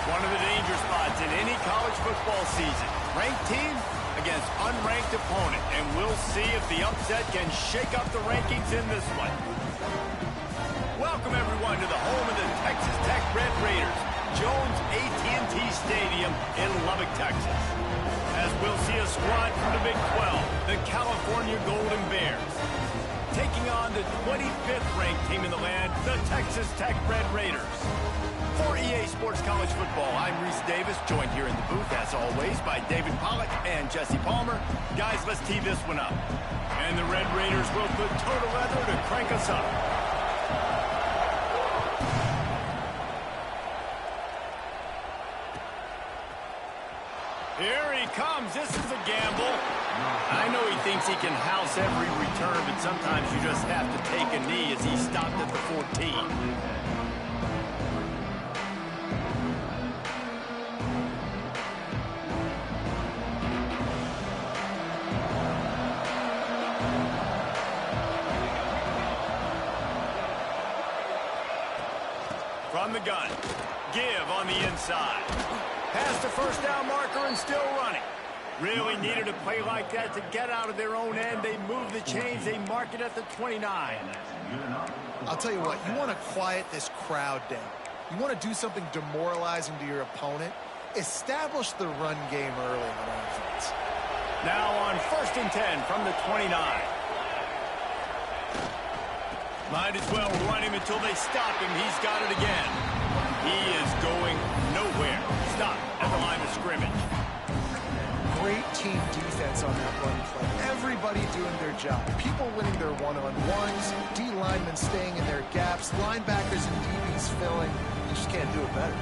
One of the danger spots in any college football season. Ranked team against unranked opponent. And we'll see if the upset can shake up the rankings in this one. Welcome, everyone, to the home of the Texas Tech Red Raiders, Jones AT&T Stadium in Lubbock, Texas. As we'll see a squad from the Big 12, the California Golden Bears, taking on the 25th ranked team in the land, the Texas Tech Red Raiders. For EA Sports College Football, I'm Reese Davis, joined here in the booth, as always, by David Pollack and Jesse Palmer. Guys, let's tee this one up. And the Red Raiders will put total leather to crank us up. Here he comes. This is a gamble. I know he thinks he can house every return, but sometimes you just have to take a knee as he stopped at the 14. From the gun. Give on the inside. Past the first down marker and still running. Really needed a play like that to get out of their own end. They move the chains. They mark it at the 29. I'll tell you what, you want to quiet this crowd down. You want to do something demoralizing to your opponent. Establish the run game early on offense. Now on 1st and 10 from the 29. Might as well run him until they stop him. He's got it again. He is going nowhere. Stop at the line of scrimmage. Great team defense on that run play. Everybody doing their job. People winning their one-on-ones, D linemen staying in their gaps, linebackers and DBs filling. You just can't do it better.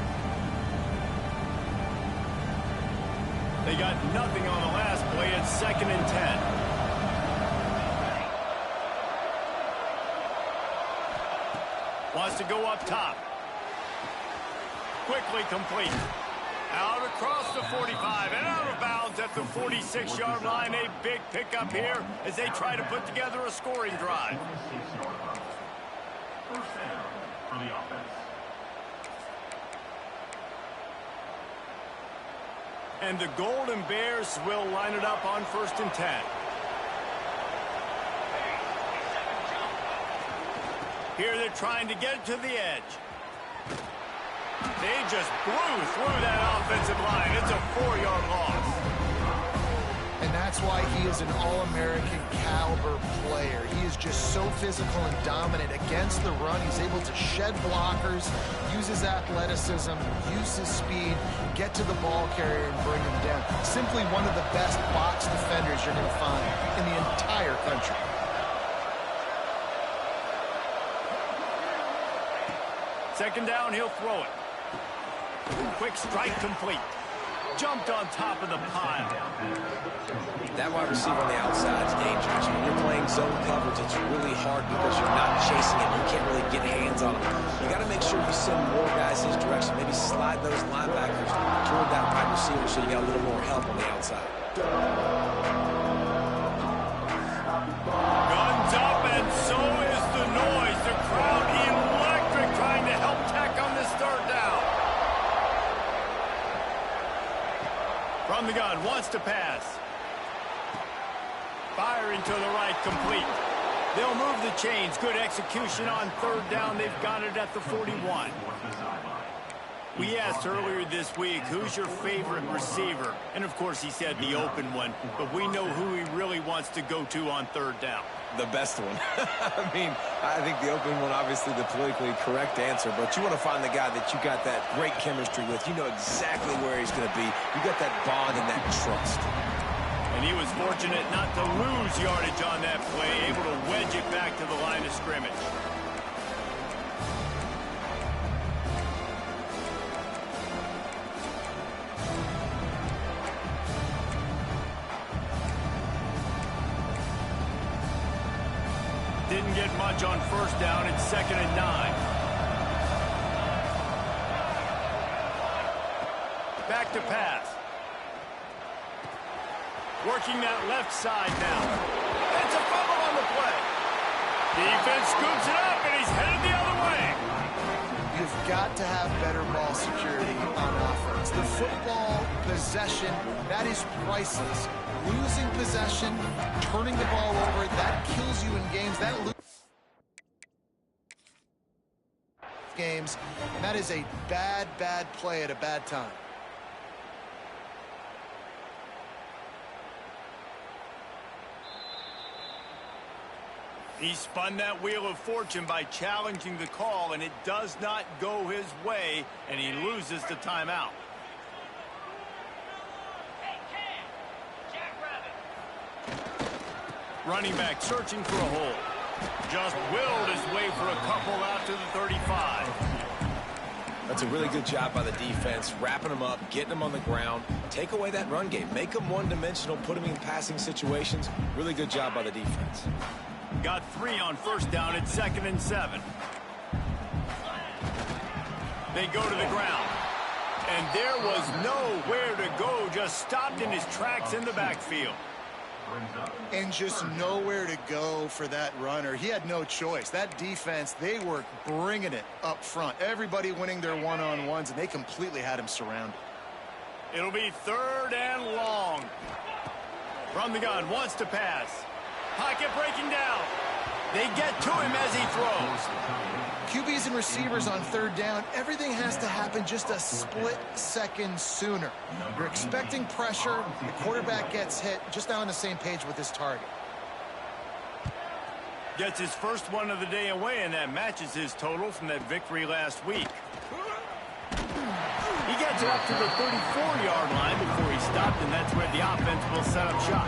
They got nothing on the last play. It's 2nd and 10. Wants to go up top. Quickly complete. Out across the 45 and out of bounds at the 46-yard line. A big pickup here as they try to put together a scoring drive. And the Golden Bears will line it up on 1st and 10. Here they're trying to get to the edge. They just blew through that offensive line. It's a 4-yard loss. And that's why he is an All-American caliber player. He is just so physical and dominant against the run. He's able to shed blockers, use his athleticism, use his speed, get to the ball carrier and bring him down. Simply one of the best box defenders you're going to find in the entire country. Second down, he'll throw it. Quick strike complete. Jumped on top of the pile. That wide receiver on the outside is dangerous. When you're playing zone coverage, it's really hard because you're not chasing him. You can't really get hands on him. You got to make sure you send more guys his direction. Maybe slide those linebackers toward that wide receiver so you got a little more help on the outside. Guns up, and so is the noise. The crowd electric, trying to help Tech on this 3rd down. From the gun, wants to pass. Firing to the right, complete. They'll move the chains. Good execution on 3rd down. They've got it at the 41. We asked earlier this week, who's your favorite receiver? And, of course, he said the open one. But we know who he really wants to go to on 3rd down. The best one. I mean, I think the open one, obviously the politically correct answer, but you want to find the guy that you got that great chemistry with. You know exactly where he's going to be. You got that bond and that trust. And he was fortunate not to lose yardage on that play, able to wedge it back to the line of scrimmage. Didn't get much on 1st down. It's 2nd and 9. Back to pass. Working that left side now. It's a fumble on the play. Defense scoops it up, and he's headed the other way. You've got to have better ball security on offense. the football possession, that is priceless. Losing possession, turning the ball over, that kills you in games. That games, and that is a bad, bad play at a bad time. He spun that wheel of fortune by challenging the call, and it does not go his way, and he loses the timeout. Running back searching for a hole. Just willed his way for a couple out to the 35. That's a really good job by the defense, wrapping them up, getting them on the ground. Take away that run game. Make them one-dimensional, put them in passing situations. Really good job by the defense. Got 3 on first down at 2nd and 7. They go to the ground. And there was nowhere to go, just stopped in his tracks in the backfield. And just nowhere to go for that runner. He had no choice. That defense, they were bringing it up front. Everybody winning their one-on-ones, and they completely had him surrounded. It'll be 3rd and long. From the gun, wants to pass. Pocket breaking down. They get to him as he throws. QBs and receivers on 3rd down, everything has to happen just a split second sooner. You're expecting pressure, the quarterback gets hit, just not on the same page with his target. Gets his first one of the day away, and that matches his total from that victory last week. He gets it up to the 34-yard line before he stopped, and that's where the offense will set up shop.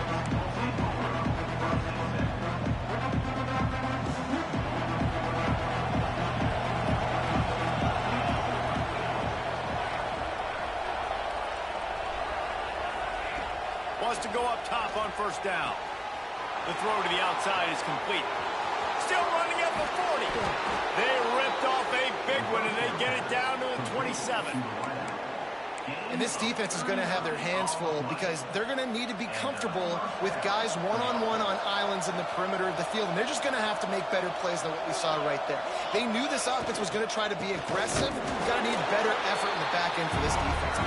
Wants to go up top on first down. The throw to the outside is complete. Still running at the 40. They ripped off a big one, and they get it down to the 27. And this defense is going to have their hands full because they're going to need to be comfortable with guys one-on-one on islands in the perimeter of the field, and they're just going to have to make better plays than what we saw right there. They knew this offense was going to try to be aggressive. You've got to need better effort in the back end for this defense.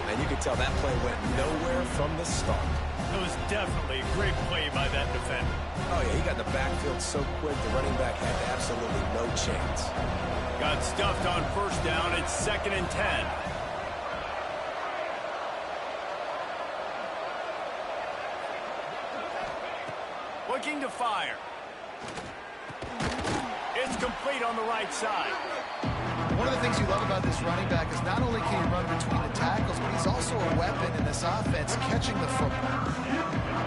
And you could tell that play went nowhere from the start. It was definitely a great play by that defender. Oh, yeah, he got in the backfield so quick, the running back had absolutely no chance. Got stuffed on first down. It's 2nd and 10. Looking to fire. It's complete on the right side. One of the things you love about this running back is not only can he run between the tackles, but he's also a weapon in this offense, catching the football.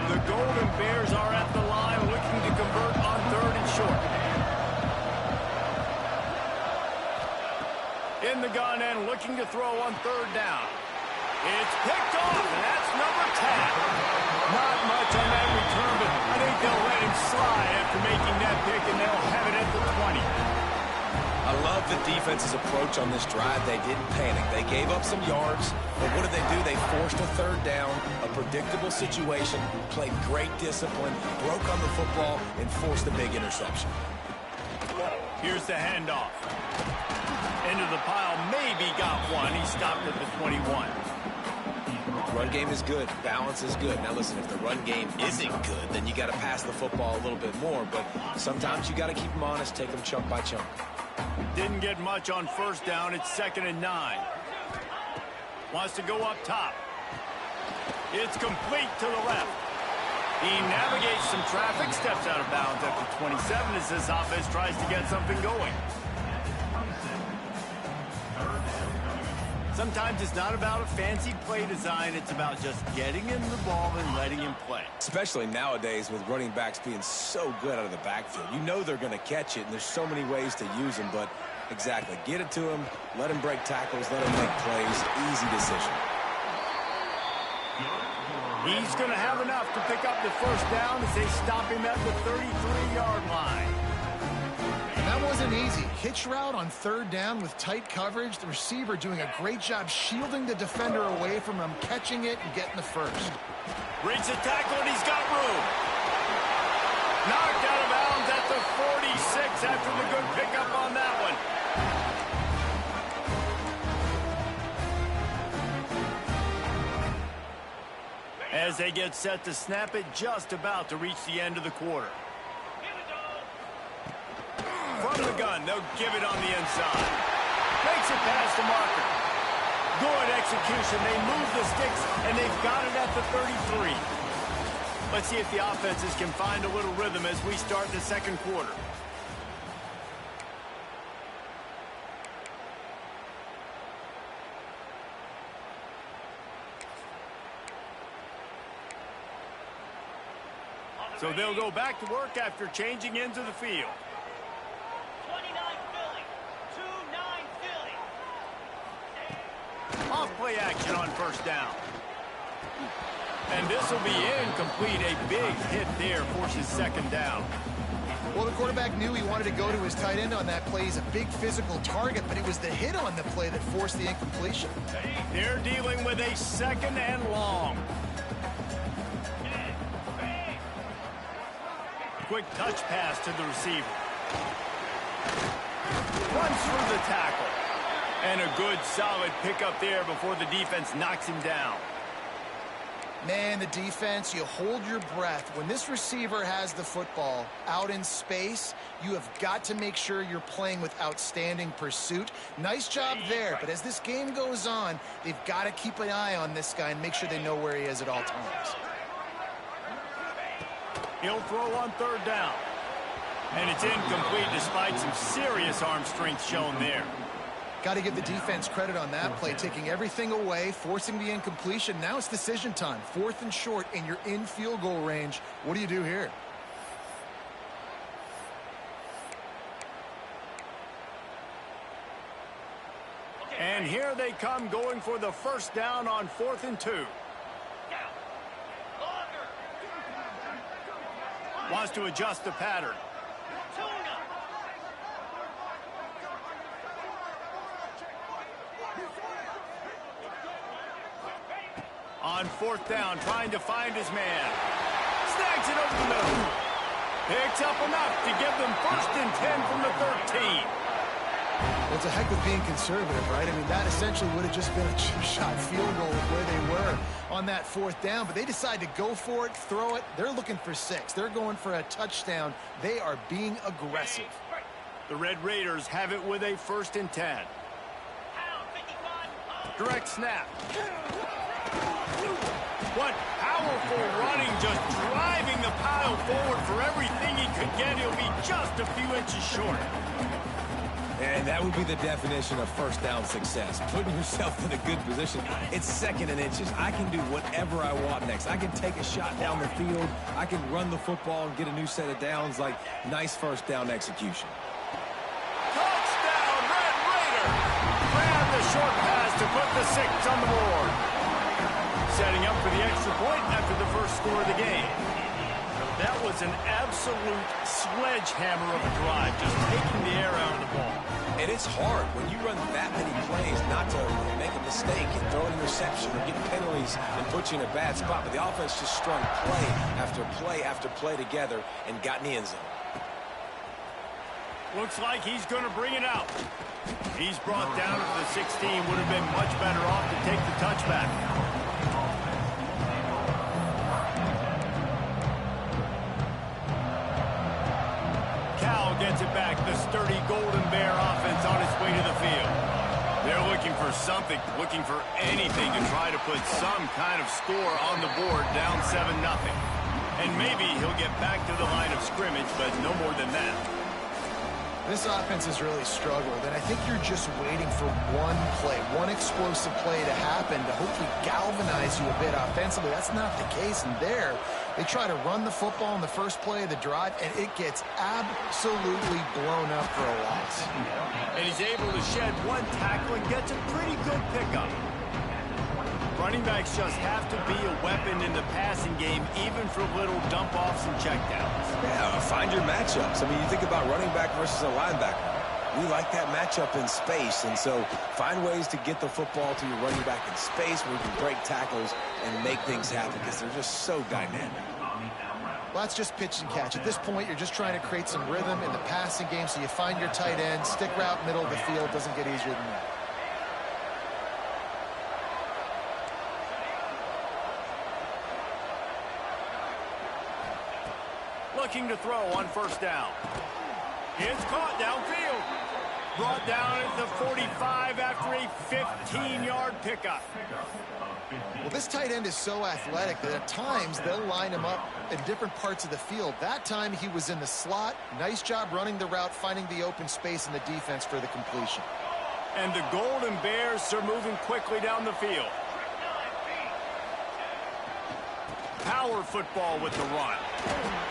The Golden Bears are at the line looking to convert on 3rd and short. In the gun and looking to throw on 3rd down. It's picked off, and that's number 10. Not much on that return, but I think they'll let him slide after making that pick, and they'll have it at the 20. I love the defense's approach on this drive. They didn't panic. They gave up some yards, but what did they do? They forced a 3rd down, a predictable situation, played great discipline, broke on the football, and forced a big interception. Here's the handoff. Into the pile, maybe got one. He stopped at the 21. The run game is good. Balance is good. Now, listen, if the run game isn't good, then you got to pass the football a little bit more, but sometimes you got to keep them honest, take them chunk by chunk. Didn't get much on first down. It's 2nd and 9. Wants to go up top. It's complete to the left. He navigates some traffic, steps out of bounds after 27 as this offense tries to get something going. Sometimes it's not about a fancy play design. It's about just getting him the ball and letting him play. Especially nowadays with running backs being so good out of the backfield. You know they're going to catch it, and there's so many ways to use them, but exactly. Get it to him, let him break tackles, let him make plays. Easy decision. He's going to have enough to pick up the first down as they stop him at the 33-yard line. And that wasn't easy. Hitch route on 3rd down with tight coverage. The receiver doing a great job shielding the defender away from him, catching it and getting the first. Breaks the tackle and he's got room. Knocked out of bounds at the 46 after the good pickup on that one. as they get set to snap it, just about to reach the end of the quarter. From the gun, they'll give it on the inside. Makes it past the marker. Good execution. They move the sticks, and they've got it at the 33. Let's see if the offenses can find a little rhythm as we start the second quarter. So they'll go back to work after changing into the field. 29 Philly, 2-9 Philly. Off play action on first down. And this will be incomplete. A big hit there forces second down. Well, the quarterback knew he wanted to go to his tight end on that play. He's a big physical target, but it was the hit on the play that forced the incompletion. They're dealing with a second and long. Quick touch pass to the receiver. Runs through the tackle. And a good, solid pickup there before the defense knocks him down. Man, the defense, you hold your breath. When this receiver has the football out in space, you have got to make sure you're playing with outstanding pursuit. Nice job there, but as this game goes on, they've got to keep an eye on this guy and make sure they know where he is at all times. He'll throw on third down. And it's incomplete despite some serious arm strength shown there. Got to give the defense credit on that play, taking everything away, forcing the incompletion. Now it's decision time. 4th and short, and you're in field goal range. What do you do here? And here they come, going for the first down on 4th and 2. Wants to adjust the pattern. On 4th down, trying to find his man. Snags it over the middle. Picks up enough to give them 1st and 10 from the 13. Well, it's a heck of being conservative, right? I mean, that essentially would have just been a chip shot field goal of where they were on that 4th down, but they decide to go for it, throw it. They're looking for 6. They're going for a touchdown. They are being aggressive. The Red Raiders have it with a 1st and 10. Direct snap. What powerful running, just driving the pile forward for everything he could get. He'll be just a few inches short. And that would be the definition of first down success, putting yourself in a good position. It's 2nd and inches. I can do whatever I want next. I can take a shot down the field. I can run the football and get a new set of downs. Like, nice first down execution. Touchdown, Red Raider! Grab the short pass to put the 6 on the board. Setting up for the extra point after the first score of the game. That was an absolute sledgehammer of a drive, just taking the air out of the ball. And it's hard when you run that many plays not to make a mistake and throw an interception or get penalties and put you in a bad spot. But the offense just strung play after play after play together and got in the end zone. Looks like he's going to bring it out. He's brought down to the 16. Would have been much better off to take the touchback. Gets it back. The sturdy Golden Bear offense on its way to the field. They're looking for something, looking for anything to try to put some kind of score on the board, down 7-0. And maybe he'll get back to the line of scrimmage, but no more than that. This offense has really struggled, and I think you're just waiting for one play, one explosive play to happen to hopefully galvanize you a bit offensively. That's not the case, and there they try to run the football in the first play of the drive, and it gets absolutely blown up for a loss. And he's able to shed one tackle and gets a pretty good pickup. Running backs just have to be a weapon in the passing game, even for little dump-offs and checkdowns. Yeah, find your matchups. I mean, you think about running back versus a linebacker. We like that matchup in space, and so find ways to get the football to your running back in space where you can break tackles and make things happen because they're just so dynamic. Well, that's just pitch and catch. At this point, you're just trying to create some rhythm in the passing game, so you find your tight end, stick route, middle of the field. Doesn't get easier than that. looking to throw on first down. It's caught downfield. Brought down at the 45 after a 15-yard pickup. Well, this tight end is so athletic that at times they'll line him up in different parts of the field. That time he was in the slot. Nice job running the route, finding the open space in the defense for the completion. And the Golden Bears are moving quickly down the field. Power football with the run.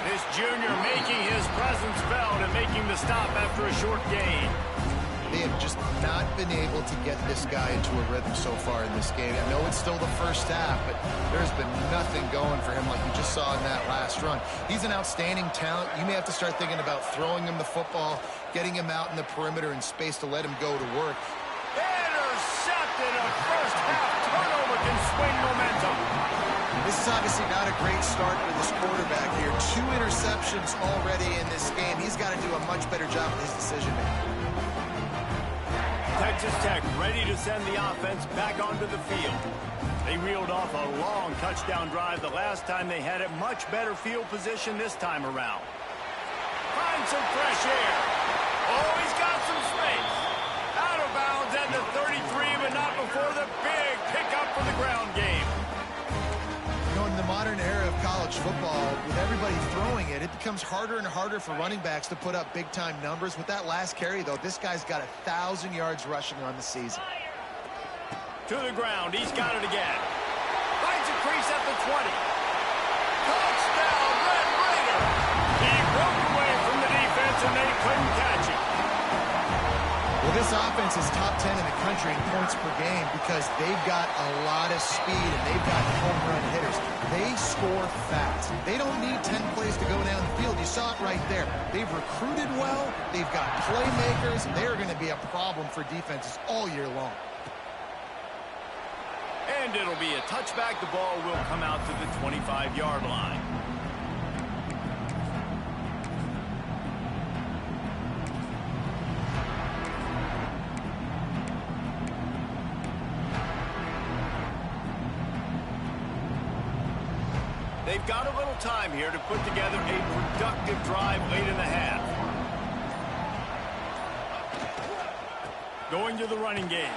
This junior making his presence felt and making the stop after a short gain. They have just not been able to get this guy into a rhythm so far in this game. I know it's still the first half, but there's been nothing going for him like you just saw in that last run. He's an outstanding talent. You may have to start thinking about throwing him the football, getting him out in the perimeter in space to let him go to work. Intercepted. A first half turnover can swing momentum. This is obviously not a great start for this quarterback here. 2 interceptions already in this game. He's got to do a much better job with his decision-making. Texas Tech ready to send the offense back onto the field. They reeled off a long touchdown drive the last time they had it. Much better field position this time around. Find some fresh air. Oh, he's got some space. Out of bounds at the 33, but not before the big pickup for the ground game. You know, in the modern era of college football, with everybody throwing it, it becomes harder and harder for running backs to put up big-time numbers. With that last carry, though, this guy's got 1,000 yards rushing on the season. To the ground. He's got it again. Finds a crease at the 20. Touchdown, Red Raider. He broke away from the defense, and they couldn't catch him. Well, this offense is top 10 in the country in points per game because they've got a lot of speed and they've got home run hitters. They score fast. They don't need 10 plays to go down the field. You saw it right there. They've recruited well. They've got playmakers. They're going to be a problem for defenses all year long. And it'll be a touchback. The ball will come out to the 25-yard line. They've got a little time here to put together a productive drive late in the half. Going to the running game.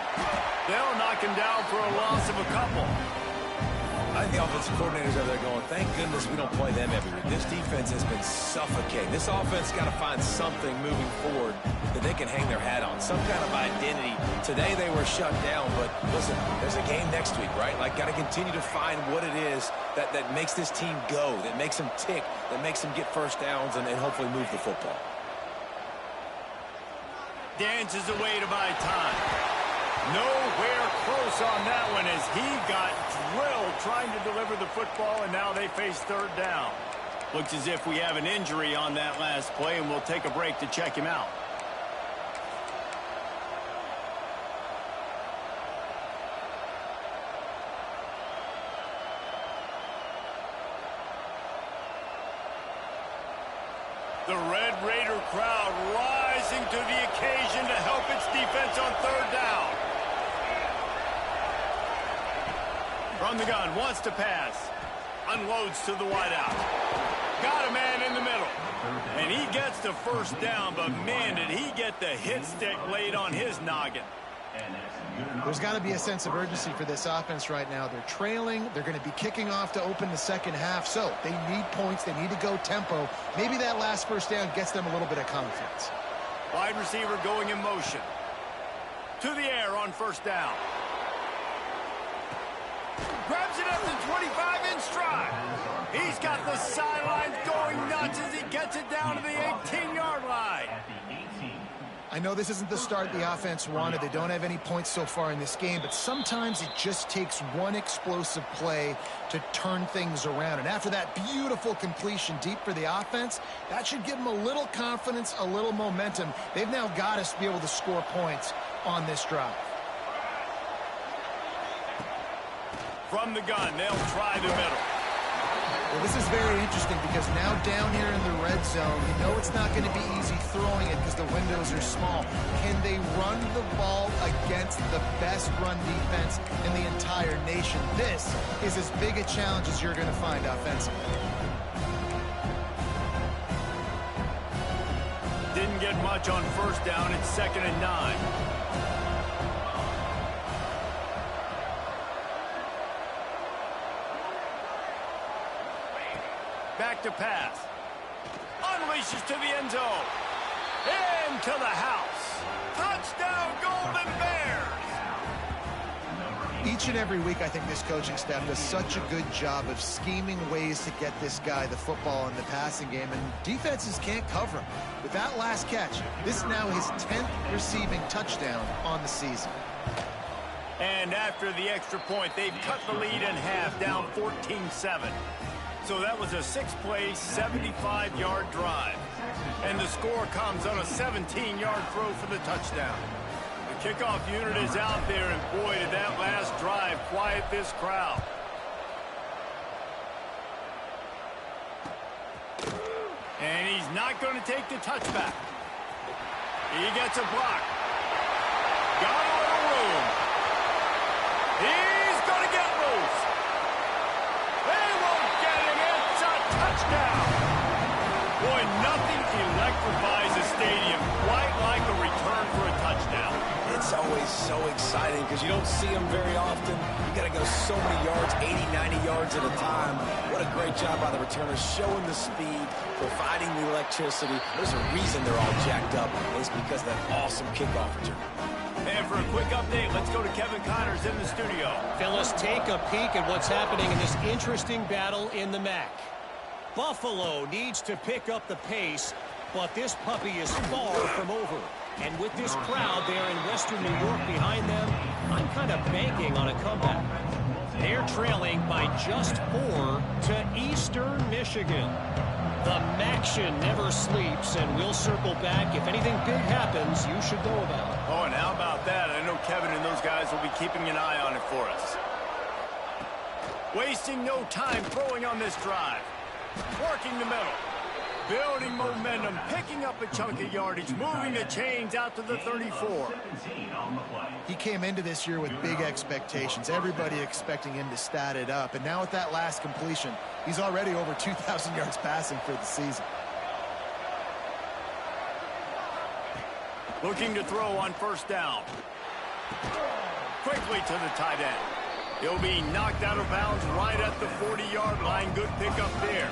They'll knock him down for a loss of a couple. I think the offensive coordinators are there going, thank goodness we don't play them every week. This defense has been suffocating. This offense got to find something moving forward that they can hang their hat on, some kind of identity. Today they were shut down, but listen, there's a game next week, right? Like, got to continue to find what it is that makes this team go, that makes them tick, that makes them get first downs and hopefully move the football. Dances away to buy time. Nowhere close on that one as he got drilled trying to deliver the football, and now they face third down. Looks as if we have an injury on that last play, and we'll take a break to check him out. The Red Raider crowd rising to the occasion to help its defense on third down. From the gun, wants to pass. Unloads to the wideout. Got a man in the middle. And he gets the first down, but man, did he get the hit stick laid on his noggin. There's got to be a sense of urgency for this offense right now. They're trailing. They're going to be kicking off to open the second half. So they need points. They need to go tempo. Maybe that last first down gets them a little bit of confidence. Wide receiver going in motion. To the air on first down. Grabs it up to 25 in stride. He's got the sidelines going nuts as he gets it down to the 18-yard line. I know this isn't the start the offense wanted. They don't have any points so far in this game, but sometimes it just takes one explosive play to turn things around. And after that beautiful completion deep for the offense, that should give them a little confidence, a little momentum. They've now got us to be able to score points on this drive. From the gun, they'll try the middle. Well, this is very interesting because now down here in the red zone, you know it's not going to be easy throwing it because the windows are small. Can they run the ball against the best run defense in the entire nation? This is as big a challenge as you're going to find offensively. get much on first down. It's 2nd and 9. Back to pass. Unleashes to the end zone. Into the house. Touchdown, Golden Bears! Each and every week, I think this coaching staff does such a good job of scheming ways to get this guy the football in the passing game, and defenses can't cover him. With that last catch, this is now his 10th receiving touchdown on the season. And after the extra point, they've cut the lead in half, down 14-7. So that was a 6-play, 75-yard drive. And the score comes on a 17-yard throw for the touchdown. The kickoff unit is out there, and boy, did that last drive quiet this crowd. And he's not going to take the touchback. He gets a block. Got a little room. He's going to get loose. They won't get him. It's a touchdown. Boy, nothing electrifies a stadium quite like a return for a touchdown. It's always so exciting because you don't see them very often. You got to go so many yards, 80, 90 yards at a time. What a great job by the returners, showing the speed, providing the electricity. There's a reason they're all jacked up. It's because of that awesome kickoff return. And for a quick update, let's go to Kevin Connors in the studio. Phyllis, take a peek at what's happening in this interesting battle in the MAC. Buffalo needs to pick up the pace, but this puppy is far from over. And with this crowd there in Western New York behind them, I'm kind of banking on a comeback. They're trailing by just 4 to Eastern Michigan. The Maction never sleeps, and we'll circle back. If anything big happens, you should know about it. Oh, and how about that? I know Kevin and those guys will be keeping an eye on it for us. Wasting no time throwing on this drive. Working the middle. Building momentum, picking up a chunk of yardage, moving the chains out to the 34. He came into this year with big expectations. Everybody expecting him to stat it up. And now with that last completion, he's already over 2,000 yards passing for the season. Looking to throw on first down. Quickly to the tight end. He'll be knocked out of bounds right at the 40-yard line. Good pickup there.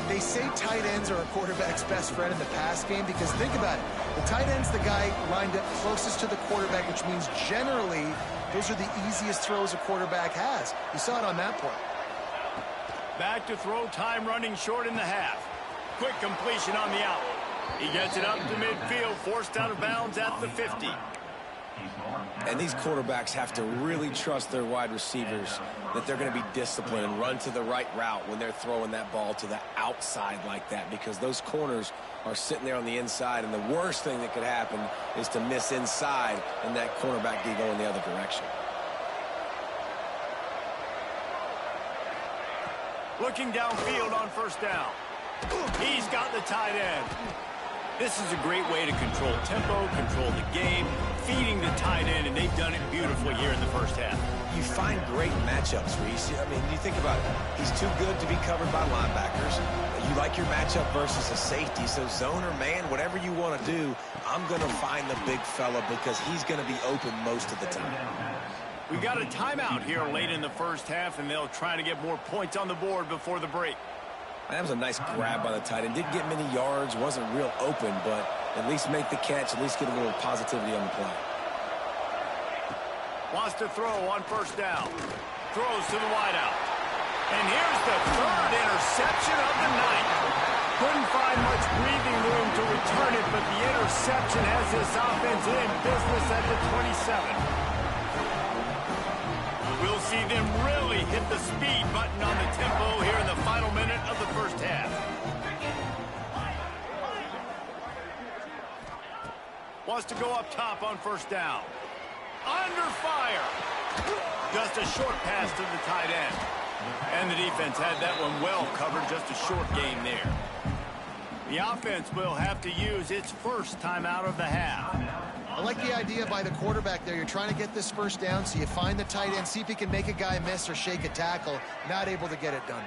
They say tight ends are a quarterback's best friend in the pass game because think about it. The tight end's the guy lined up closest to the quarterback, which means generally those are the easiest throws a quarterback has. You saw it on that play. Back to throw, time running short in the half. Quick completion on the out. He gets it up to midfield, forced out of bounds at the 50. And these quarterbacks have to really trust their wide receivers that they're going to be disciplined and run to the right route when they're throwing that ball to the outside like that, because those corners are sitting there on the inside, and the worst thing that could happen is to miss inside and that cornerback be going the other direction. Looking downfield on first down. He's got the tight end. This is a great way to control tempo, control the game, feeding the tight end, and they've done it beautifully here in the first half. You find great matchups, Reese. I mean, you think about it. He's too good to be covered by linebackers. You like your matchup versus a safety, so zone or man, whatever you want to do, I'm going to find the big fella because he's going to be open most of the time. We got a timeout here late in the first half, and they'll try to get more points on the board before the break. That was a nice grab by the tight end. Didn't get many yards, wasn't real open, but at least make the catch, at least get a little positivity on the play. Wants to throw on first down. Throws to the wideout. And here's the third interception of the night. Couldn't find much breathing room to return it, but the interception has this offense in business at the 27. We'll see them really hit the speed button on the tempo here in the final minute of the first half. Wants to go up top on first down. Under fire. Just a short pass to the tight end. And the defense had that one well covered, just a short gain there. The offense will have to use its first timeout of the half. I like the idea by the quarterback there. You're trying to get this first down, so you find the tight end, see if he can make a guy miss or shake a tackle. Not able to get it done.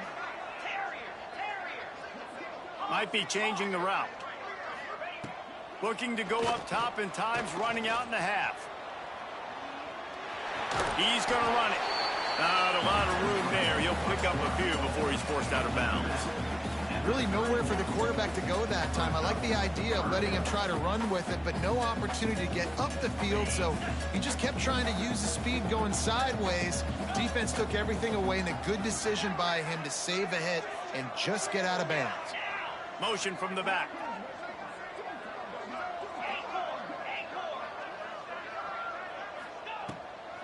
Might be changing the route. Looking to go up top, and time's running out in the half. He's going to run it. Not a lot of room there. He'll pick up a few before he's forced out of bounds. Really nowhere for the quarterback to go that time. I like the idea of letting him try to run with it, but no opportunity to get up the field, so he just kept trying to use the speed going sideways. Defense took everything away, and a good decision by him to save a hit and just get out of bounds. Motion from the back.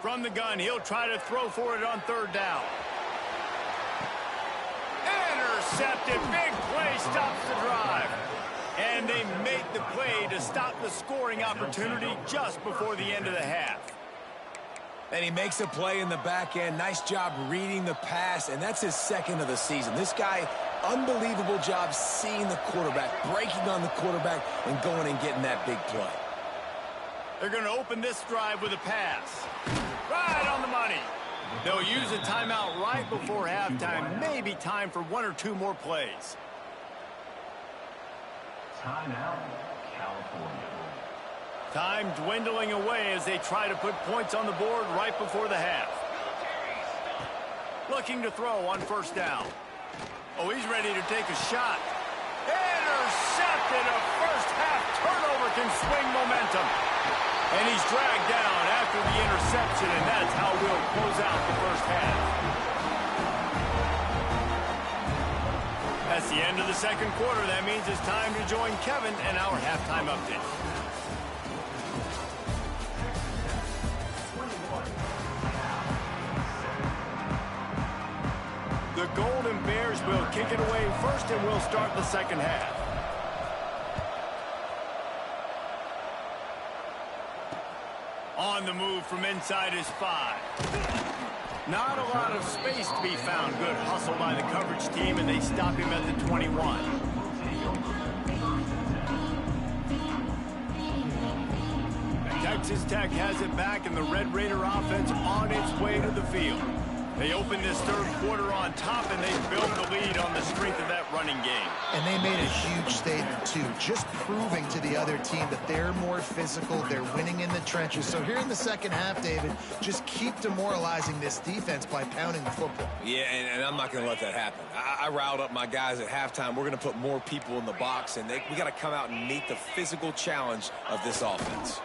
From the gun, he'll try to throw for it on third down. Intercepted. Big play stops the drive. And they make the play to stop the scoring opportunity just before the end of the half. And he makes a play in the back end. Nice job reading the pass, and that's his second of the season. This guy, unbelievable job seeing the quarterback, breaking on the quarterback, and going and getting that big play. They're going to open this drive with a pass. Right on the money. They'll use a timeout right before halftime. Maybe time for one or two more plays. Timeout, California. Time dwindling away as they try to put points on the board right before the half. Looking to throw on first down. Oh, he's ready to take a shot. Intercepted. A first half turnover can swing momentum. And he's dragged down after the interception, and that's how we'll close out the first half. That's the end of the second quarter. That means it's time to join Kevin and our halftime update. The Golden Bears will kick it away first, and we'll start the second half. On the move from inside his 5. Not a lot of space to be found. Good hustle by the coverage team, and they stop him at the 21. Texas Tech has it back, and the Red Raider offense on its way to the field. They open this third quarter on top, and they built the lead on the strength of that running game. And they made a huge statement, too, just proving to the other team that they're more physical, they're winning in the trenches. So here in the second half, David, just keep demoralizing this defense by pounding the football. Yeah, and I'm not going to let that happen. I riled up my guys at halftime. We're going to put more people in the box, and we got to come out and meet the physical challenge of this offense.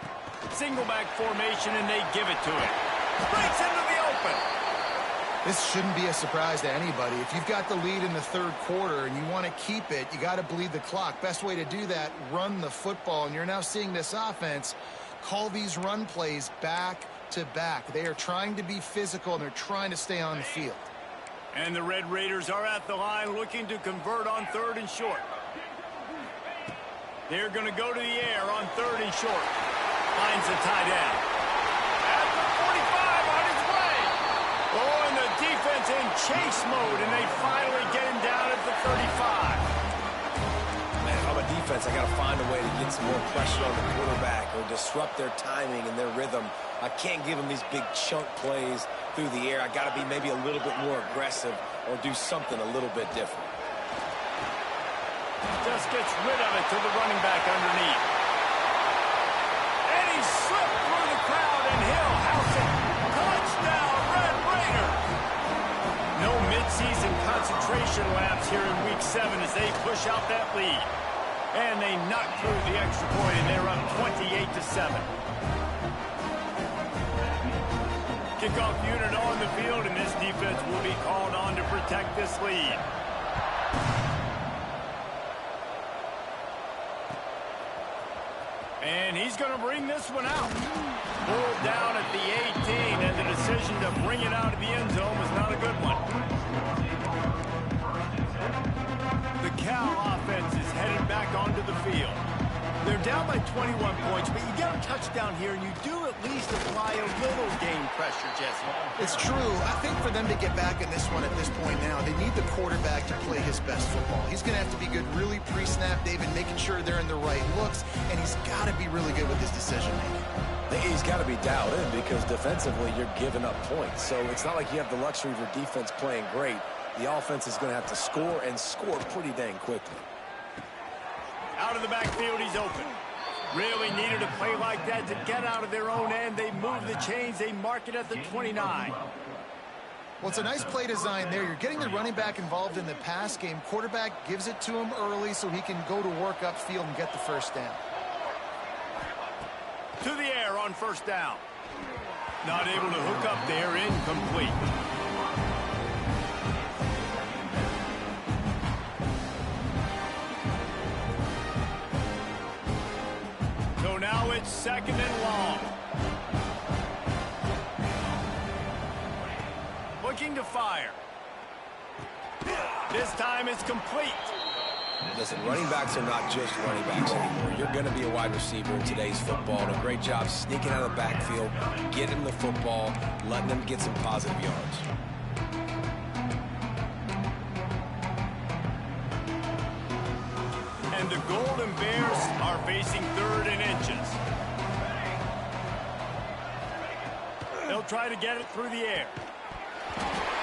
Single back formation, and they give it to him. Breaks into the open. This shouldn't be a surprise to anybody. If you've got the lead in the third quarter and you want to keep it, you got to bleed the clock. Best way to do that, run the football. And you're now seeing this offense call these run plays back to back. They are trying to be physical, and they're trying to stay on the field. And the Red Raiders are at the line looking to convert on third and short. They're going to go to the air on third and short. Finds the tight end. At the 45 on his way. Oh, and the defense in chase mode, and they finally get him down at the 35. Man, if I'm a defense, I got to find a way to get some more pressure on the quarterback or disrupt their timing and their rhythm. I can't give them these big chunk plays through the air. I got to be maybe a little bit more aggressive or do something a little bit different. Just gets rid of it to the running back underneath. And he slipped through the crowd, and he'll house it. Touchdown, Red Raider. No midseason concentration laps here in Week 7 as they push out that lead. And they knock through the extra point, and they're up 28-7. Kickoff unit on the field, and this defense will be called on to protect this lead. And he's going to bring this one out. Pulled down at the 18, and the decision to bring it out of the end zone was not a good one. The Cal offense is headed back onto the field. They're down by 21 points, but you get a touchdown here, and you do at least apply a little game pressure, Jesse. It's true. I think for them to get back in this one at this point now, they need the quarterback to play his best football. He's going to have to be good really pre-snap, David, making sure they're in the right looks, and he's got to be really good with his decision-making. He's got to be dialed in because defensively you're giving up points. So it's not like you have the luxury of your defense playing great. The offense is going to have to score and score pretty dang quickly. Out of the backfield, he's open. Really needed a play like that to get out of their own end. They move the chains. They mark it at the 29. Well, it's a nice play design there. You're getting the running back involved in the pass game. Quarterback gives it to him early so he can go to work upfield and get the first down. To the air on first down. Not able to hook up there, incomplete. So now it's second and long. Looking to fire. This time it's complete. Listen, running backs are not just running backs anymore. You're going to be a wide receiver in today's football. And a great job sneaking out of the backfield, getting the football, letting them get some positive yards. And the Golden Bears are facing 3rd and inches. They'll try to get it through the air.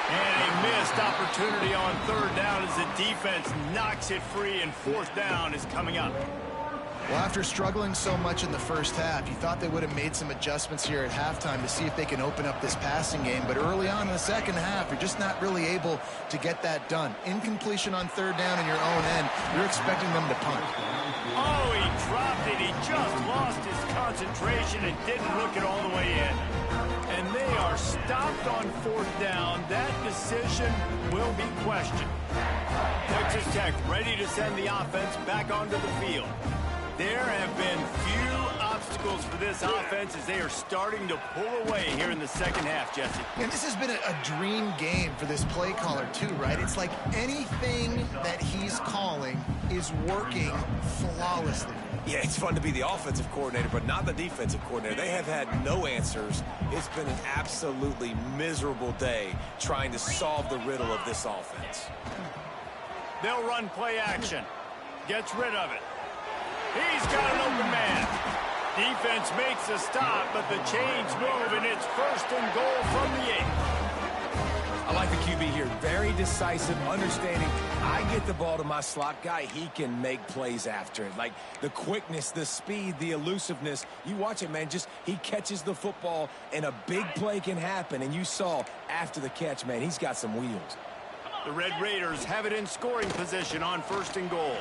And a missed opportunity on 3rd down as the defense knocks it free, and 4th down is coming up. Well, after struggling so much in the first half, you thought they would have made some adjustments here at halftime to see if they can open up this passing game. But early on in the second half, you're just not really able to get that done. Incompletion on 3rd down in your own end, you're expecting them to punt. Oh, he dropped it. He just lost his concentration and didn't look it all the way in. And they are stopped on 4th down. That decision will be questioned. Texas Tech ready to send the offense back onto the field. There have been few obstacles for this offense as they are starting to pull away here in the second half, Jesse. And this has been a dream game for this play caller too, right? It's like anything that he's calling is working flawlessly. Yeah, it's fun to be the offensive coordinator, but not the defensive coordinator. They have had no answers. It's been an absolutely miserable day trying to solve the riddle of this offense. They'll run play action. Gets rid of it. He's got an open man. Defense makes a stop, but the chains move, and it's 1st and goal from the 8. I like the QB here. Very decisive, understanding. I get the ball to my slot guy. He can make plays after it. Like the quickness, the speed, the elusiveness. You watch it, man. Just he catches the football, and a big play can happen. And you saw after the catch, man, he's got some wheels. The Red Raiders have it in scoring position on 1st and goal.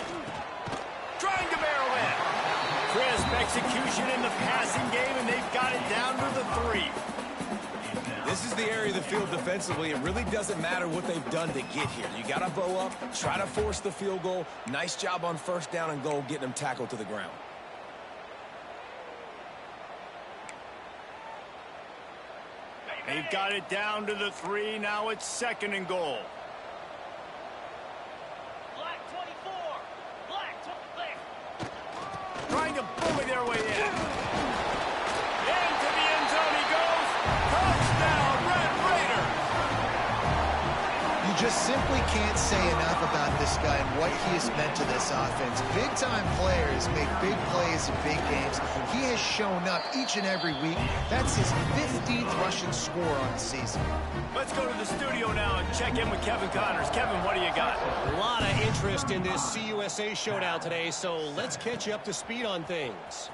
Trying to barrel in. Crisp execution in the passing game, and they've got it down to the 3. This is the area of the field defensively. It really doesn't matter what they've done to get here. You got to bow up, try to force the field goal. Nice job on 1st down and goal, getting them tackled to the ground. They've got it down to the 3. Now it's 2nd and goal. Black 24. Black 20. Trying to bully their way in. Into the end zone he goes. Touchdown, Red Raiders. You just simply can't say enough about this guy and what he has meant to this offense. Big-time players make big plays in big games. He has shown up each and every week. That's his 15th rushing score on the season. Let's go to the studio now and check in with Kevin Connors. Kevin, what do you got? A lot of interest in this CUSA showdown today, so let's catch you up to speed on things.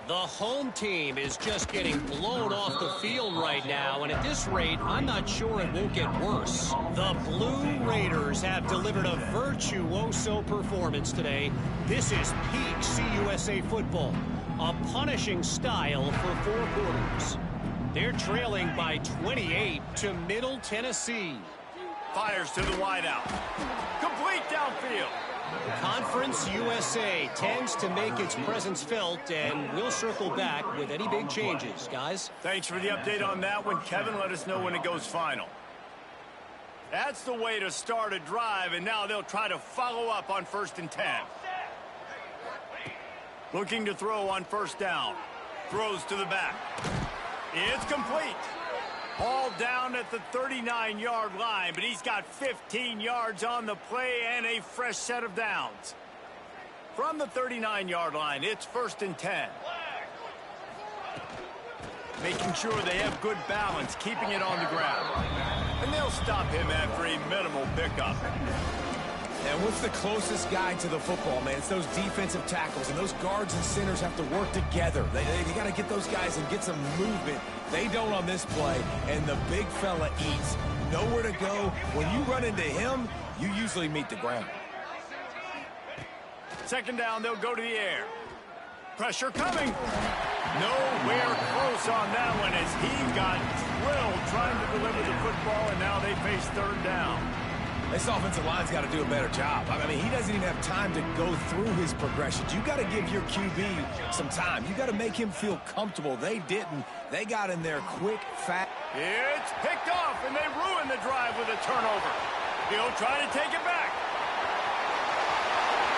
The home team is just getting blown off the field right now, and at this rate, I'm not sure it won't get worse. The Blue Raiders have delivered a virtuoso performance today. This is peak CUSA football, a punishing style for 4 quarters. They're trailing by 28 to Middle Tennessee. Fires to the wideout. Complete downfield. Conference USA tends to make its presence felt, and we'll circle back with any big changes, guys. Thanks for the update on that one, Kevin. Let us know when it goes final. That's the way to start a drive, and now they'll try to follow up on 1st and 10. Looking to throw on 1st down. Throws to the back. It's complete. Ball down at the 39-yard line, but he's got 15 yards on the play and a fresh set of downs. From the 39-yard line, it's 1st and 10. Making sure they have good balance, keeping it on the ground. And they'll stop him after a minimal pickup. And what's the closest guy to the football, man? It's those defensive tackles, and those guards and centers have to work together. They got to get those guys and get some movement. They don't on this play, and the big fella eats. Nowhere to go. When you run into him, you usually meet the ground. Second down, they'll go to the air. Pressure coming. Nowhere close on that one as he got drilled trying to deliver the football, and now they face third down. This offensive line's got to do a better job. I mean, he doesn't even have time to go through his progressions. You got to give your QB some time. You got to make him feel comfortable. They didn't. They got in there quick, fast. It's picked off, and they ruin the drive with a turnover. He'll try to take it back.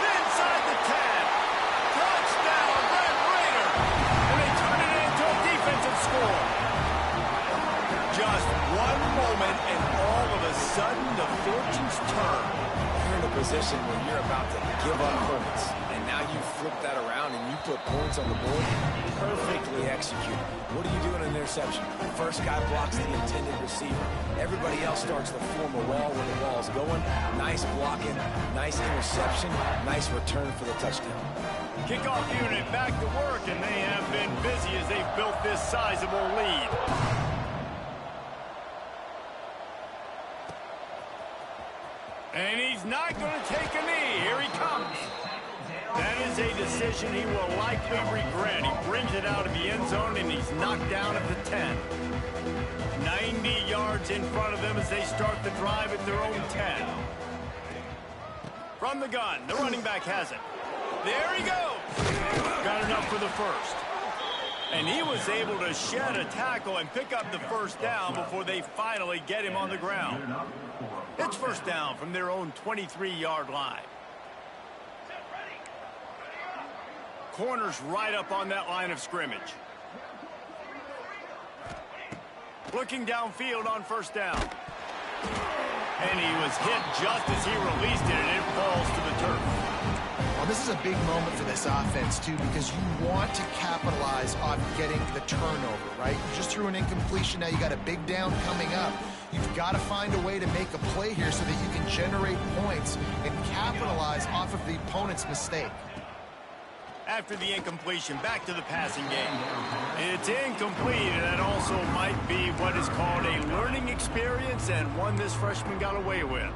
Inside the 10. Touchdown, Red Raider. And they turn it into a defensive score. Just one moment, and all of a sudden, the fortunes turn. You're in a position where you're about to give up points, and now you flip that around and you put points on the board. Perfectly executed. What do you do in an interception? First guy blocks the intended receiver. Everybody else starts to form a wall where the ball's going. Nice blocking, nice interception, nice return for the touchdown. Kickoff unit back to work, and they have been busy as they've built this sizable lead. And he's not going to take a knee. Here he comes. That is a decision he will likely regret. He brings it out of the end zone, and he's knocked down at the 10. 90 yards in front of them as they start the drive at their own 10. From the gun, the running back has it. There he goes. Got enough for the first. And he was able to shed a tackle and pick up the first down before they finally get him on the ground. It's first down from their own 23-yard line. Corners right up on that line of scrimmage. Looking downfield on first down. And he was hit just as he released it, and it falls to the turf. Well, this is a big moment for this offense, too, because you want to capitalize on getting the turnover, right? You just threw an incompletion. Now you got a big down coming up. You've got to find a way to make a play here so that you can generate points and capitalize off of the opponent's mistake. After the incompletion, back to the passing game. It's incomplete, and that also might be what is called a learning experience, and one this freshman got away with.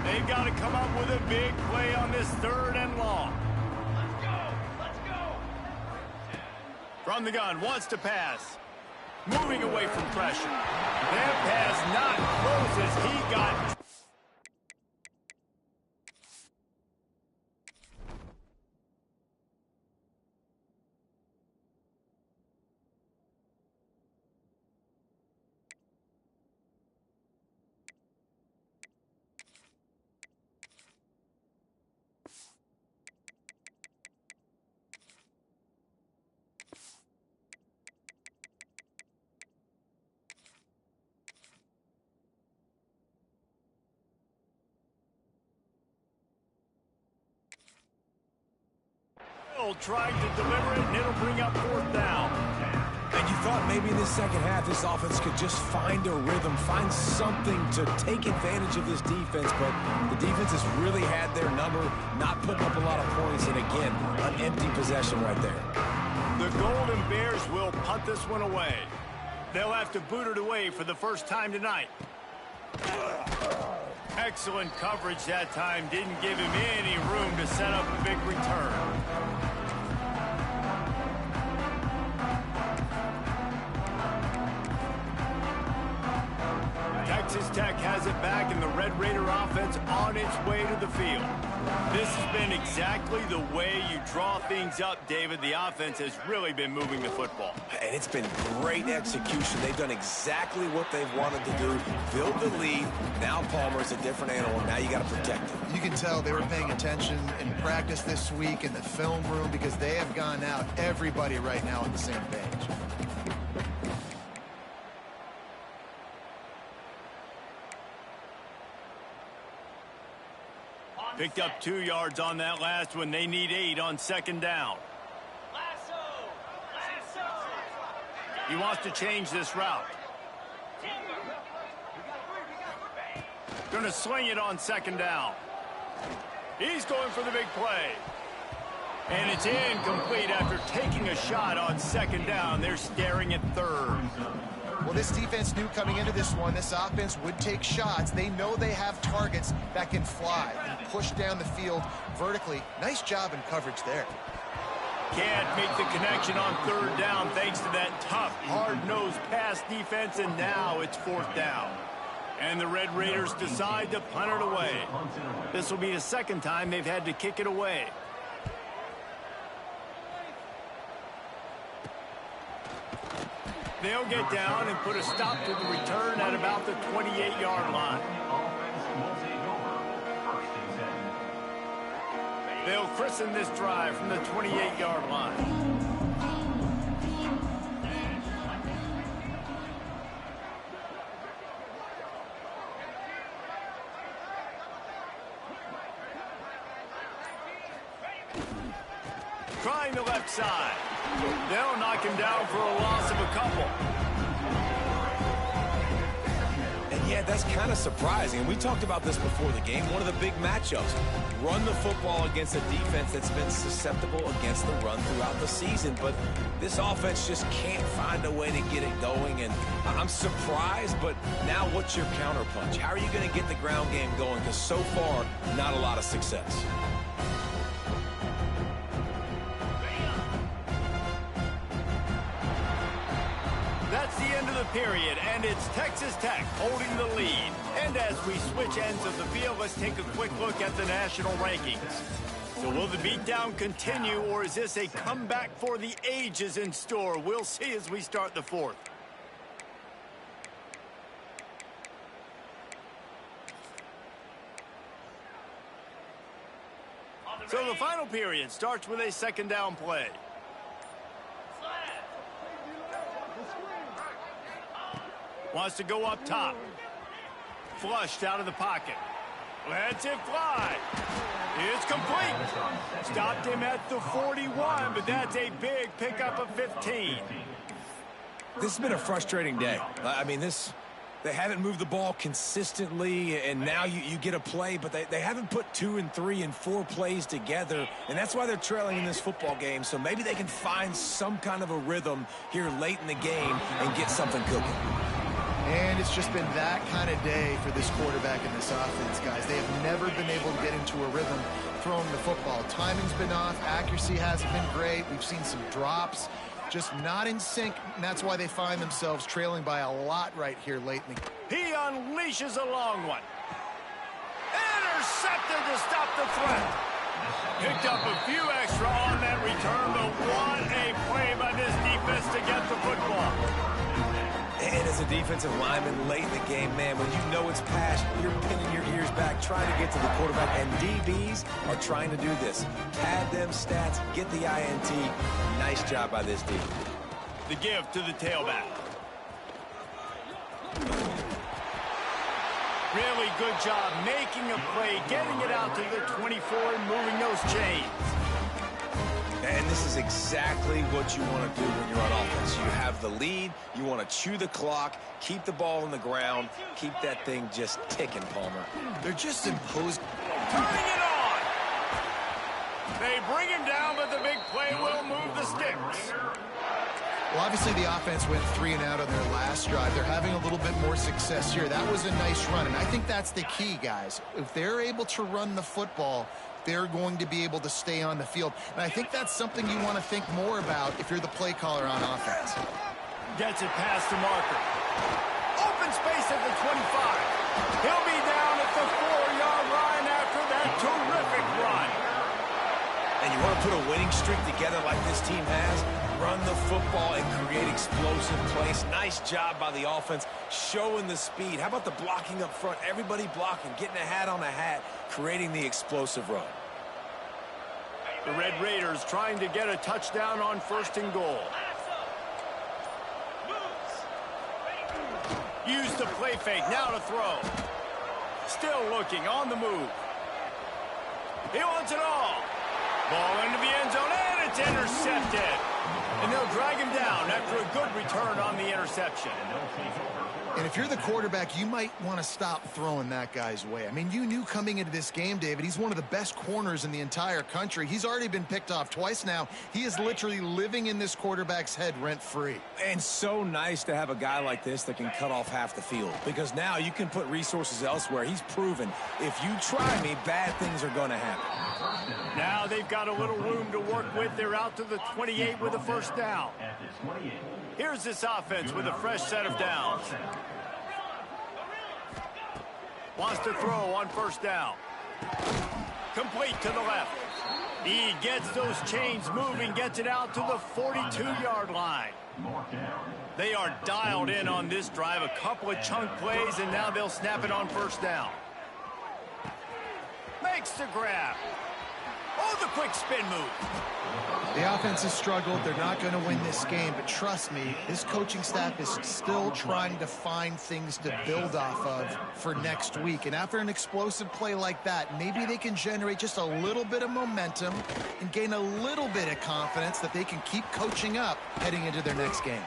They've got to come up with a big play on this third and long. Let's go! Let's go! From the gun, wants to pass. Moving away from pressure. That pass not close as he got... trying to deliver it, and it'll bring up fourth down. And you thought maybe in the second half this offense could just find a rhythm, find something to take advantage of this defense, but the defense has really had their number, not putting up a lot of points, and again, an empty possession right there. The Golden Bears will punt this one away. They'll have to boot it away for the first time tonight. Excellent coverage that time. Didn't give him any room to set up a big return. Texas Tech has it back, and the Red Raider offense on its way to the field. This has been exactly the way you draw things up, David. The offense has really been moving the football. And it's been great execution. They've done exactly what they've wanted to do. Build the lead. Now Palmer's a different animal. Now you got to protect him. You can tell they were paying attention in practice this week in the film room because they have gone out, everybody right now on the same page. Picked up 2 yards on that last one. They need 8 on second down. Lasso! Lasso! He wants to change this route. Going to sling it on second down. He's going for the big play. And it's incomplete after taking a shot on second down. They're staring at third. Well, this defense knew coming into this one, this offense would take shots. They know they have targets that can fly and push down the field vertically. Nice job in coverage there. Can't make the connection on third down thanks to that tough, hard-nosed pass defense, and now it's fourth down. And the Red Raiders decide to punt it away. This will be the second time they've had to kick it away. They'll get down and put a stop to the return at about the 28-yard line. They'll christen this drive from the 28-yard line. Trying the left side. They'll knock him down for a loss of a couple. And yeah, that's kind of surprising. And we talked about this before the game. One of the big matchups. Run the football against a defense that's been susceptible against the run throughout the season. But this offense just can't find a way to get it going. And I'm surprised, but now what's your counterpunch? How are you going to get the ground game going? Because so far, not a lot of success. That's the end of the period, and it's Texas Tech holding the lead. And as we switch ends of the field, let's take a quick look at the national rankings. So will the beatdown continue, or is this a comeback for the ages in store? We'll see as we start the fourth. So the final period starts with a second down play. Wants to go up top. Flushed out of the pocket. Lets it fly. It's complete. Stopped him at the 41, but that's a big pickup of 15. This has been a frustrating day. I mean, they haven't moved the ball consistently, and now you get a play, but they haven't put 2 and 3 and 4 plays together, and that's why they're trailing in this football game. So maybe they can find some kind of a rhythm here late in the game and get something cooking. And it's just been that kind of day for this quarterback and this offense, guys. They have never been able to get into a rhythm throwing the football. Timing's been off. Accuracy hasn't been great. We've seen some drops. Just not in sync, and that's why they find themselves trailing by a lot right here late in the game. He unleashes a long one. Intercepted to stop the threat. Picked up a few extra on that return, but what a play by this defense to get the football. And as a defensive lineman late in the game, man, when you know it's past, you're pinning your ears back, trying to get to the quarterback, and DBs are trying to do this. Pad them stats, get the INT. Nice job by this D. The give to the tailback. Really good job making a play, getting it out to the 24 and moving those chains. And this is exactly what you want to do when you're on offense. You have the lead, you want to chew the clock, keep the ball on the ground, keep that thing just ticking, Palmer. They're just imposed. Turning it on! They bring him down, but the big play will move the sticks. Well, obviously the offense went 3 and out on their last drive. They're having a little bit more success here. That was a nice run, and I think that's the key, guys. If they're able to run the football, they're going to be able to stay on the field. And I think that's something you want to think more about if you're the play caller on offense. Gets it past the marker. Open space at the 25. He'll be down at the 4-yard line after that terrific run. And you want to put a winning streak together like this team has, run the football and create explosive plays. Nice job by the offense, showing the speed. How about the blocking up front? Everybody blocking, getting a hat on a hat, creating the explosive run. The Red Raiders trying to get a touchdown on 1st and goal. Use the play fake, now to throw. Still looking, on the move. He wants it all. Ball into the end zone, and it's intercepted. And they'll drag him down after a good return on the interception. And if you're the quarterback, you might want to stop throwing that guy's way. I mean, you knew coming into this game, David, he's one of the best corners in the entire country. He's already been picked off twice now. He is literally living in this quarterback's head rent-free. And so nice to have a guy like this that can cut off half the field, because now you can put resources elsewhere. He's proven if you try me, bad things are going to happen. Now they've got a little room to work with. They're out to the 28 with a first down. Here's this offense with a fresh set of downs. Wants to throw on first down. Complete to the left. He gets those chains moving, gets it out to the 42-yard line. They are dialed in on this drive. A couple of chunk plays, and now they'll snap it on first down. Makes the grab. Oh, the quick spin move. The offense has struggled. They're not going to win this game, but trust me, this coaching staff is still trying to find things to build off of for next week. And after an explosive play like that, maybe they can generate just a little bit of momentum and gain a little bit of confidence that they can keep coaching up heading into their next game.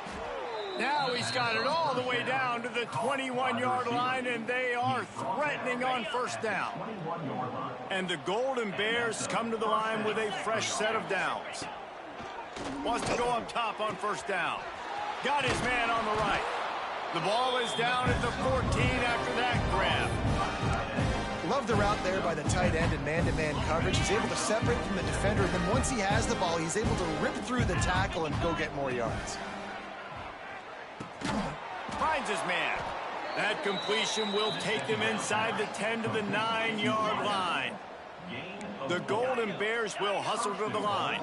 Now he's got it all the way down to the 21-yard line, and they are threatening on first down. And the Golden Bears come to the line with a fresh set of downs. Wants to go up top on first down. Got his man on the right. The ball is down at the 14 after that grab. Love the route there by the tight end in man-to-man coverage. He's able to separate from the defender, and then once he has the ball, he's able to rip through the tackle and go get more yards. Finds his man. That completion will take them inside the 10 to the 9-yard line. The Golden Bears will hustle to the line.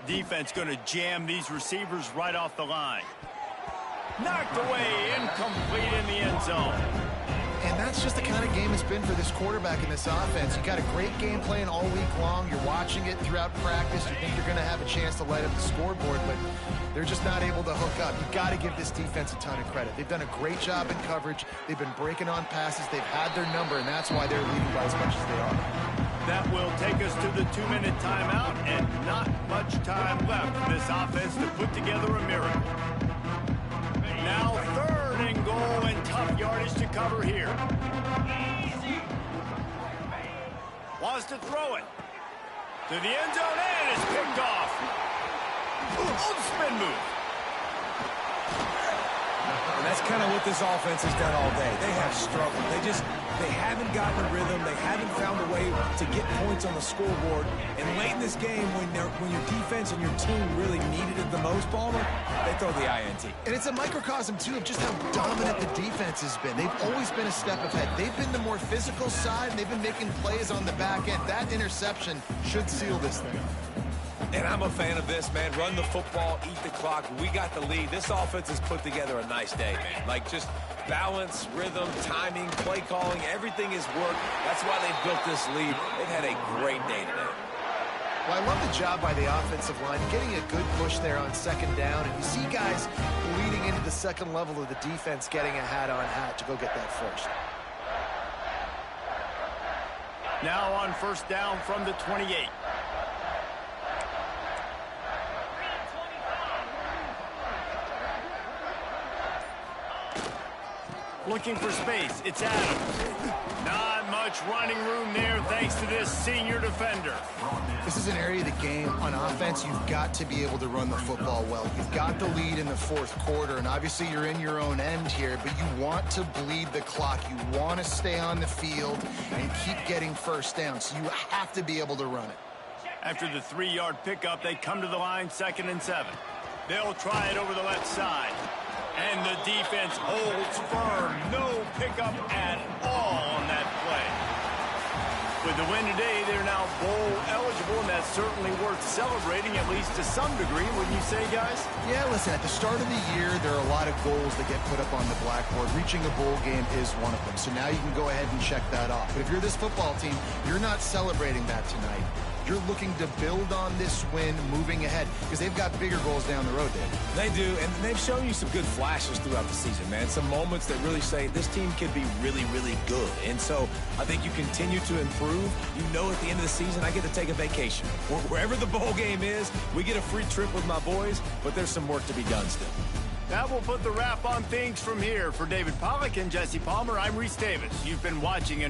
Defense going to jam these receivers right off the line. Knocked away, incomplete in the end zone. And that's just the kind of game it's been for this quarterback in this offense. You got a great game plan all week long. You're watching it throughout practice. You think you're going to have a chance to light up the scoreboard, but they're just not able to hook up. You've got to give this defense a ton of credit. They've done a great job in coverage. They've been breaking on passes. They've had their number, and that's why they're leading by as much as they are. That will take us to the 2-minute timeout, and not much time left for this offense to put together a miracle. Now 3rd and goal, and tough yardage to cover here. Wants to throw it to the end zone, and it's picked off. Spin move. And that's kind of what this offense has done all day. They have struggled. They haven't gotten a rhythm. They haven't found a way to get points on the scoreboard. And late in this game, when your defense and your team really needed it the most, Palmer, they throw the INT. And it's a microcosm, too, of just how dominant the defense has been. They've always been a step ahead. They've been the more physical side, and they've been making plays on the back end. That interception should seal this thing. And I'm a fan of this, man. Run the football, eat the clock. We got the lead. This offense has put together a nice day, man. Like, just balance, rhythm, timing, play calling, everything has worked. That's why they've built this lead. They've had a great day today. Well, I love the job by the offensive line, getting a good push there on 2nd down. And you see guys bleeding into the second level of the defense, getting a hat-on-hat to go get that first. Now on first down from the 28. Looking for space. It's Adams. Not much running room there thanks to this senior defender. This is an area of the game on offense you've got to be able to run the football well. You've got the lead in the 4th quarter, and obviously you're in your own end here, but you want to bleed the clock. You want to stay on the field and keep getting first down, so you have to be able to run it. After the 3-yard pickup, they come to the line 2nd and 7. They'll try it over the left side. And the defense holds firm. No pickup at all on that play. With the win today, they're now bowl eligible, and that's certainly worth celebrating, at least to some degree, wouldn't you say, guys? Yeah, listen, at the start of the year, there are a lot of goals that get put up on the blackboard. Reaching a bowl game is one of them. So now you can go ahead and check that off. But if you're this football team, you're not celebrating that tonight. You're looking to build on this win moving ahead because they've got bigger goals down the road, Dave. They do, and they've shown you some good flashes throughout the season, man. Some moments that really say this team could be really, really good. And so I think you continue to improve. You know at the end of the season, I get to take a vacation. Wherever the bowl game is, we get a free trip with my boys, but there's some work to be done still. That will put the wrap on things from here. For David Pollack and Jesse Palmer, I'm Reese Davis. You've been watching